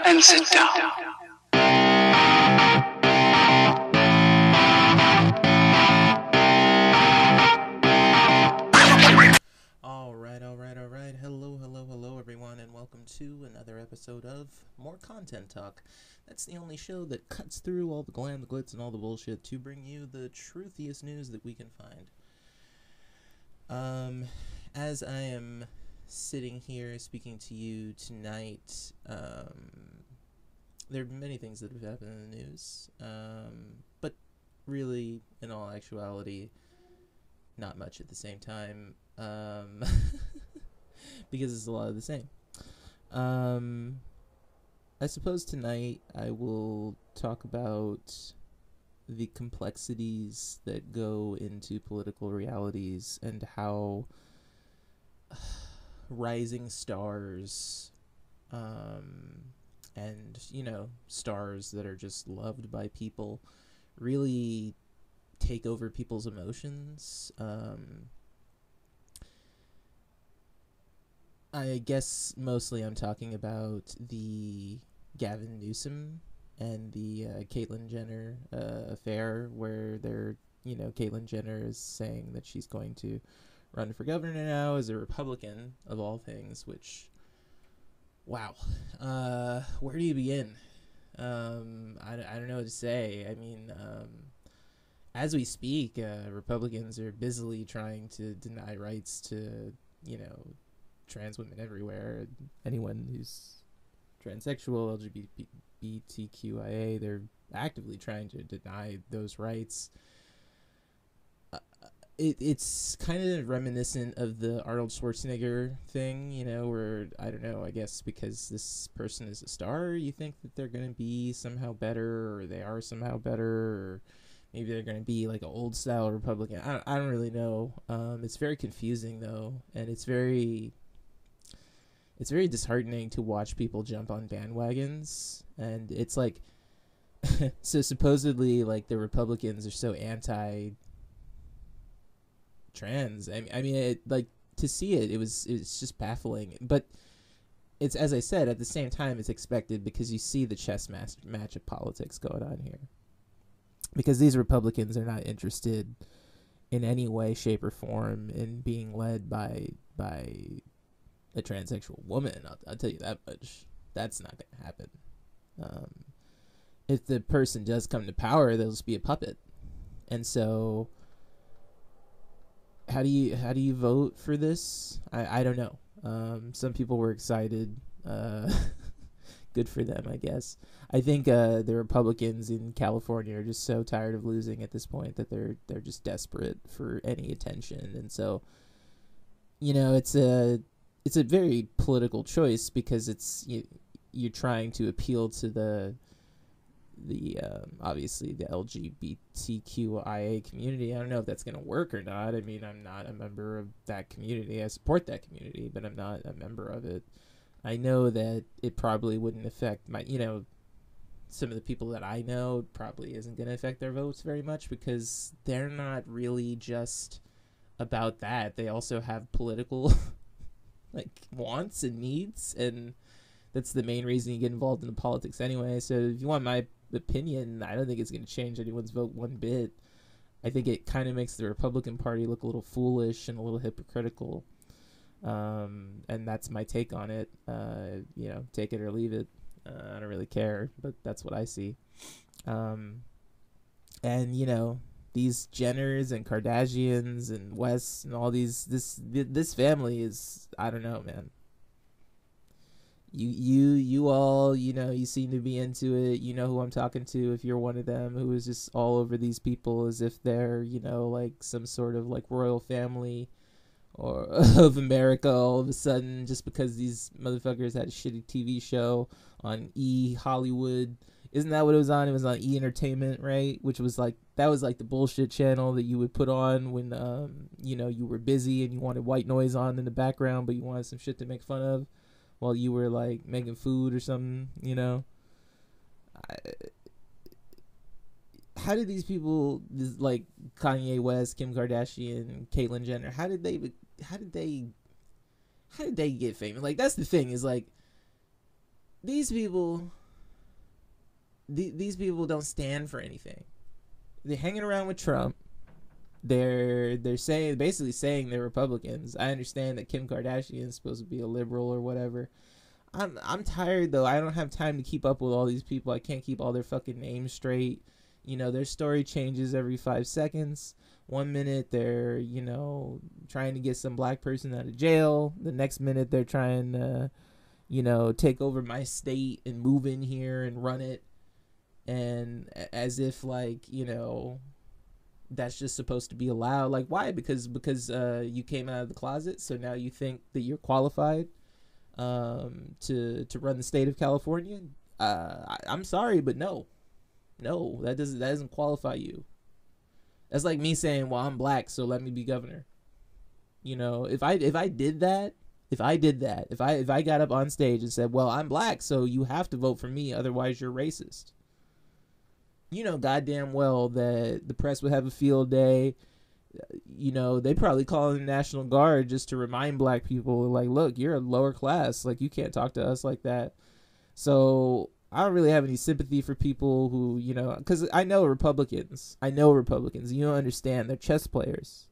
and sit down. Alright. Hello, everyone, and welcome to another episode of More Content Talk. That's the only show that cuts through all the glam, the glitz, and all the bullshit to bring you the truthiest news that we can find. As I am sitting here speaking to you tonight, there have been many things that have happened in the news, but really, in all actuality, not much at the same time, because it's a lot of the same. I suppose tonight I will talk about the complexities that go into political realities and how rising stars, and, stars that are just loved by people really take over people's emotions. I guess mostly I'm talking about the Gavin Newsom and the Caitlyn Jenner affair, where Caitlyn Jenner is saying that she's going to run for governor now as a Republican, of all things, which, wow. Where do you begin? I don't know what to say. I mean, as we speak, Republicans are busily trying to deny rights to, trans women everywhere. Anyone who's transsexual, LGBTQIA, they're actively trying to deny those rights. It's kind of reminiscent of the Arnold Schwarzenegger thing, where, I don't know, I guess because this person is a star, you think that they're going to be somehow better, or they are somehow better, or maybe they're going to be like an old style Republican. I don't really know. It's very confusing, though, and it's very disheartening to watch people jump on bandwagons. And it's like, so supposedly, like, the Republicans are so anti-trans. I mean, to see it's just baffling. But it's, as I said, at the same time, it's expected, because you see the chess match of politics going on here. Because these Republicans are not interested in any way, shape, or form in being led by a transsexual woman. I'll tell you that much. That's not going to happen. If the person does come to power, they'll just be a puppet. And so, how do you vote for this? I don't know. Some people were excited. Good for them, I guess. I think the Republicans in California are just so tired of losing at this point that they're just desperate for any attention. And so, it's a very political choice, because it's you're trying to appeal to the obviously the LGBTQIA community. I don't know if that's going to work or not. I mean, I'm not a member of that community. I support that community, but I'm not a member of it. I know that it probably wouldn't affect my, some of the people that I know probably isn't going to affect their votes very much, because they're not really just about that. They also have political wants and needs, and that's the main reason you get involved in the politics anyway. So if you want my opinion, I don't think it's going to change anyone's vote one bit. I think it kind of makes the Republican Party look a little foolish and a little hypocritical. And that's my take on it. Take it or leave it. I don't really care, but that's what I see. And these Jenners and Kardashians and West and all this family is, I don't know, man. You all, you seem to be into it. You know who I'm talking to if you're one of them who is just all over these people as if they're, like some sort of like royal family or of America all of a sudden, just because these motherfuckers had a shitty TV show on E! Hollywood. Isn't that what it was on? It was on E! Entertainment, right? Which was that was the bullshit channel that you would put on when, you were busy and you wanted white noise on in the background, but you wanted some shit to make fun of while you were, making food or something, How did these people, Kanye West, Kim Kardashian, Caitlyn Jenner, how did they get famous? That's the thing, is these people, these people don't stand for anything. They're hanging around with Trump. They're basically saying they're Republicans. I understand that Kim Kardashian is supposed to be a liberal or whatever. I'm tired though. I don't have time to keep up with all these people. I can't keep all their fucking names straight. You know, their story changes every 5 seconds. 1 minute they're, you know, trying to get some black person out of jail. The next minute they're trying to, you know, take over my state and move in here and run it. And as if, like, you know, that's just supposed to be allowed. Like, why? Because you came out of the closet, so now you think that you're qualified to run the state of California? I'm sorry, but no, that doesn't qualify you. That's like me saying, well, I'm black, so let me be governor. You know, if I did that, if I got up on stage and said, well, I'm black, so you have to vote for me, otherwise you're racist. You know goddamn well that the press would have a field day. You know, they probably call in the National Guard just to remind black people, like, look, you're a lower class. Like, you can't talk to us like that. So I don't really have any sympathy for people who, you know, because I know Republicans. You don't understand. They're chess players.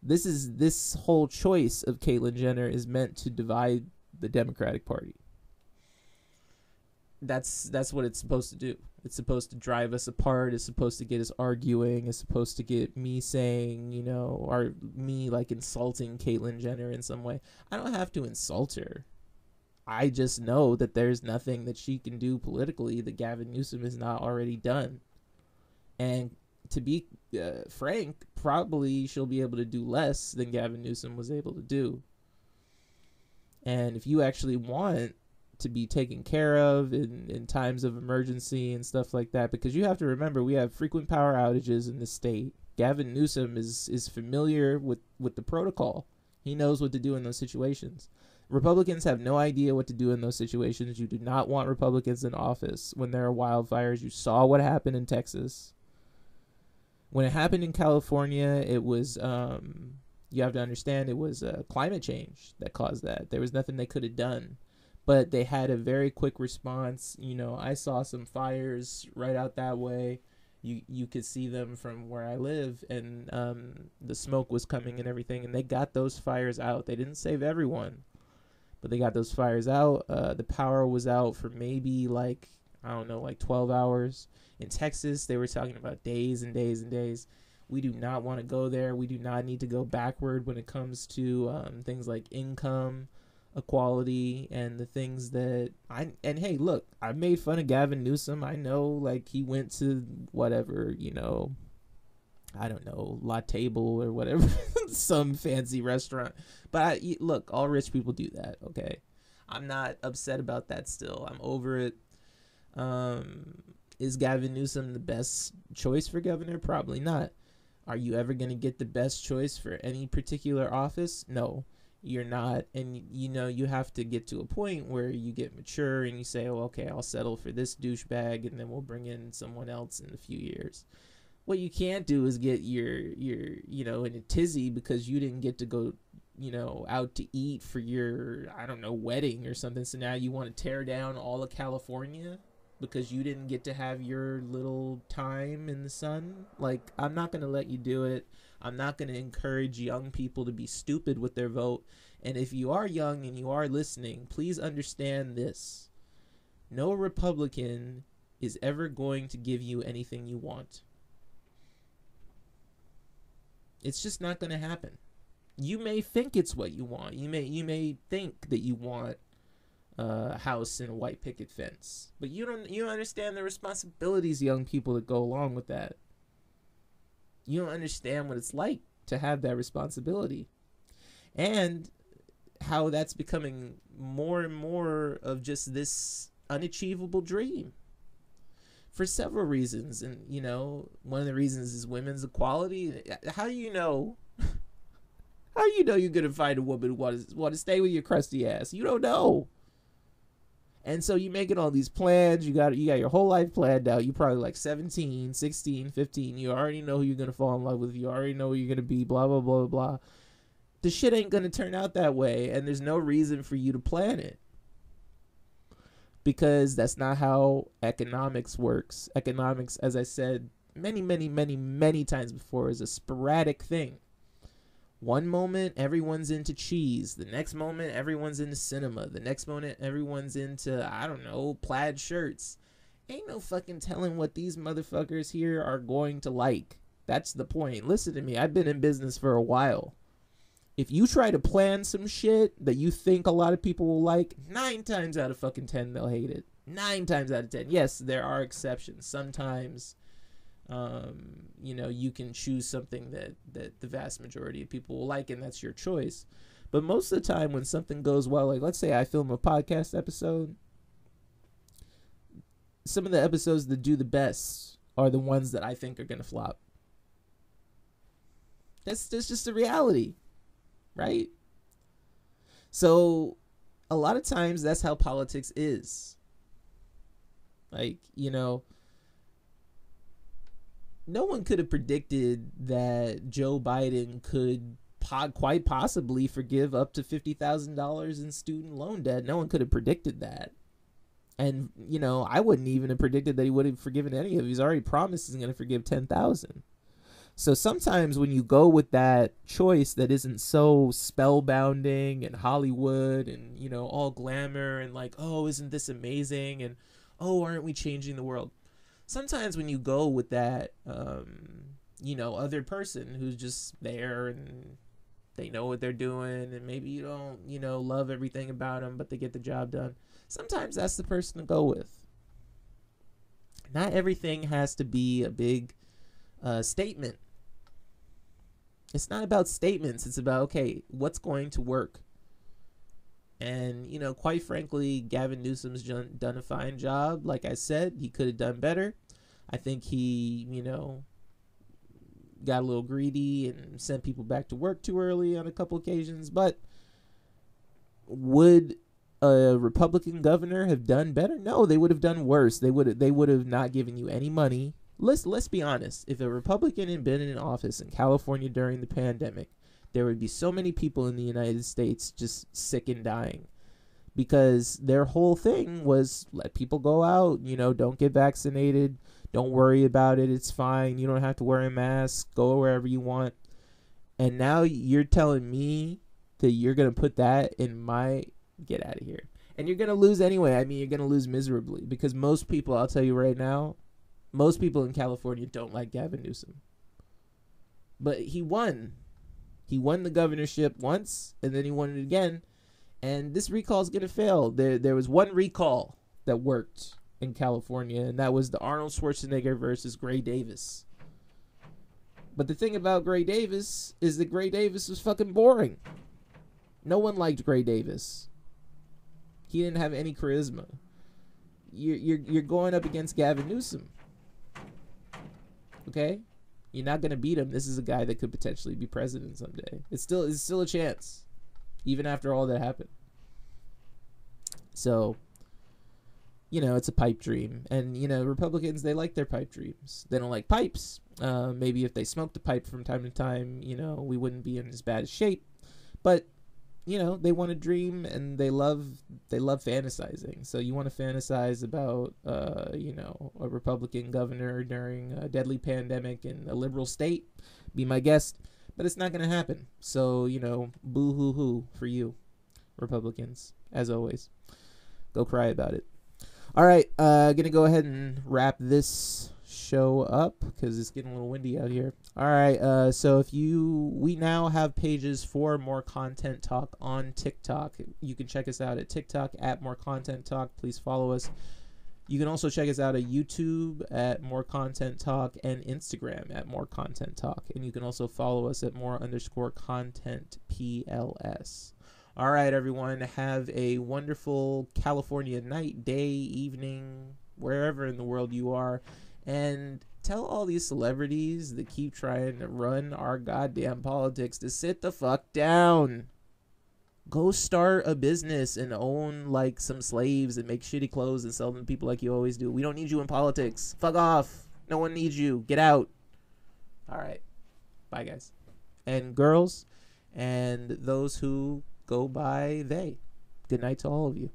This whole choice of Caitlyn Jenner is meant to divide the Democratic Party. That's what it's supposed to do. It's supposed to drive us apart. It's supposed to get us arguing. It's supposed to get me saying, you know, or me like insulting Caitlyn Jenner in some way. I don't have to insult her. I just know that there's nothing that she can do politically that Gavin Newsom has not already done. And to be frank, probably she'll be able to do less than Gavin Newsom was able to do. And if you actually want to be taken care of in times of emergency and stuff like that, because you have to remember we have frequent power outages in the state. Gavin Newsom is familiar with the protocol. He knows what to do in those situations. Republicans have no idea what to do in those situations. You do not want Republicans in office when there are wildfires. You saw what happened in Texas. When it happened in California, it was you have to understand it was climate change that caused that. There was nothing they could have done. But they had a very quick response. You know, I saw some fires right out that way. You could see them from where I live, and the smoke was coming and everything, and they got those fires out. They didn't save everyone, but they got those fires out. The power was out for maybe, like, I don't know, like 12 hours. In Texas, they were talking about days and days and days. We do not want to go there. We do not need to go backward when it comes to things like income equality and the things that and hey, look, I made fun of Gavin Newsom. I know, like, he went to whatever, you know, I don't know, La Table or whatever, some fancy restaurant. But look, all rich people do that, okay? I'm not upset about that still. I'm over it. Is Gavin Newsom the best choice for governor? Probably not. Are you ever going to get the best choice for any particular office? No. You're not. And you know, you have to get to a point where you get mature and you say, oh, okay, I'll settle for this douchebag and then we'll bring in someone else in a few years. What you can't do is get your you know, in a tizzy because you didn't get to go, you know, out to eat for your, I don't know, wedding or something. So now you want to tear down all of California because you didn't get to have your little time in the sun. Like, I'm not going to let you do it. I'm not going to encourage young people to be stupid with their vote. And if you are young and you are listening, please understand this. No Republican is ever going to give you anything you want. It's just not going to happen. You may think it's what you want. You may think that you want a house and a white picket fence, but you don't understand the responsibilities, young people, that go along with that. You don't understand what it's like to have that responsibility, and how that's becoming more and more of just this unachievable dream for several reasons. And, you know, one of the reasons is women's equality. How do you know? How do you know you're going to find a woman who want to stay with your crusty ass? You don't know. And so you making all these plans. You got your whole life planned out. You're probably like 17, 16, 15. You already know who you're going to fall in love with. You already know who you're going to be, blah, blah, blah, blah. The shit ain't going to turn out that way, and there's no reason for you to plan it. because that's not how economics works. Economics, as I said many times before, is a sporadic thing. One moment everyone's into cheese, the next moment everyone's into cinema, the next moment everyone's into, I don't know, plaid shirts. Ain't no fucking telling what these motherfuckers here are going to like. That's the point. Listen to me, I've been in business for a while. If you try to plan some shit that you think a lot of people will like, 9 times out of fucking 10 they'll hate it. 9 times out of 10. Yes, there are exceptions. Sometimes, you can choose something that the vast majority of people will like, and that's your choice. But most of the time when something goes well, like let's say I film a podcast episode, some of the episodes that do the best are the ones that I think are going to flop. That's just the reality. Right? So a lot of times that's how politics is. Like, no one could have predicted that Joe Biden could quite possibly forgive up to $50,000 in student loan debt. No one could have predicted that. And, I wouldn't even have predicted that he would have forgiven any of it. He's already promised he's going to forgive $10,000. So sometimes when you go with that choice that isn't so spellbounding and Hollywood and, all glamour and like, oh, isn't this amazing? And, oh, aren't we changing the world? Sometimes when you go with that, other person who's just there and they know what they're doing and maybe you don't, love everything about them, but they get the job done. Sometimes that's the person to go with. Not everything has to be a big statement. It's not about statements. It's about, okay, what's going to work? And, quite frankly, Gavin Newsom's done a fine job. Like I said, he could have done better. I think he, got a little greedy and sent people back to work too early on a couple occasions. But would a Republican governor have done better? No, they would have done worse. They would have not given you any money. Let's be honest. If a Republican had been in office in California during the pandemic, there would be so many people in the United States just sick and dying because their whole thing was let people go out, don't get vaccinated, don't worry about it, it's fine, you don't have to wear a mask, go wherever you want. And now you're telling me that you're going to put that in my, get out of here. And you're going to lose anyway. I mean, you're going to lose miserably because most people, I'll tell you right now, most people in California don't like Gavin Newsom. But he won. He won the governorship once, and then he won it again. And this recall is going to fail. There was one recall that worked in California, and that was the Arnold Schwarzenegger versus Gray Davis. But the thing about Gray Davis is that Gray Davis was fucking boring. No one liked Gray Davis. He didn't have any charisma. You're going up against Gavin Newsom. Okay? You're not going to beat him. This is a guy that could potentially be president someday. It's still a chance, even after all that happened. So, it's a pipe dream. And, Republicans, they like their pipe dreams. They don't like pipes. Maybe if they smoked a pipe from time to time, we wouldn't be in as bad shape. But, they want to dream and they love fantasizing. So you want to fantasize about, a Republican governor during a deadly pandemic in a liberal state. Be my guest. But it's not going to happen. So, boo-hoo-hoo for you, Republicans, as always. Go cry about it. All right, going to go ahead and wrap this show up because it's getting a little windy out here. All right, so we now have pages for More Content Talk on TikTok. You can check us out at TikTok at More Content Talk. Please follow us. You can also check us out at YouTube at More Content Talk and Instagram at More Content Talk. And you can also follow us at More_Content PLS. All right, everyone, have a wonderful California night, day, evening, wherever in the world you are. And tell all these celebrities that keep trying to run our goddamn politics to sit the fuck down. Go start a business and own, like, some slaves and make shitty clothes and sell them to people like you always do. We don't need you in politics. Fuck off. No one needs you. Get out. All right. Bye, guys. And girls and those who go by they. Good night to all of you.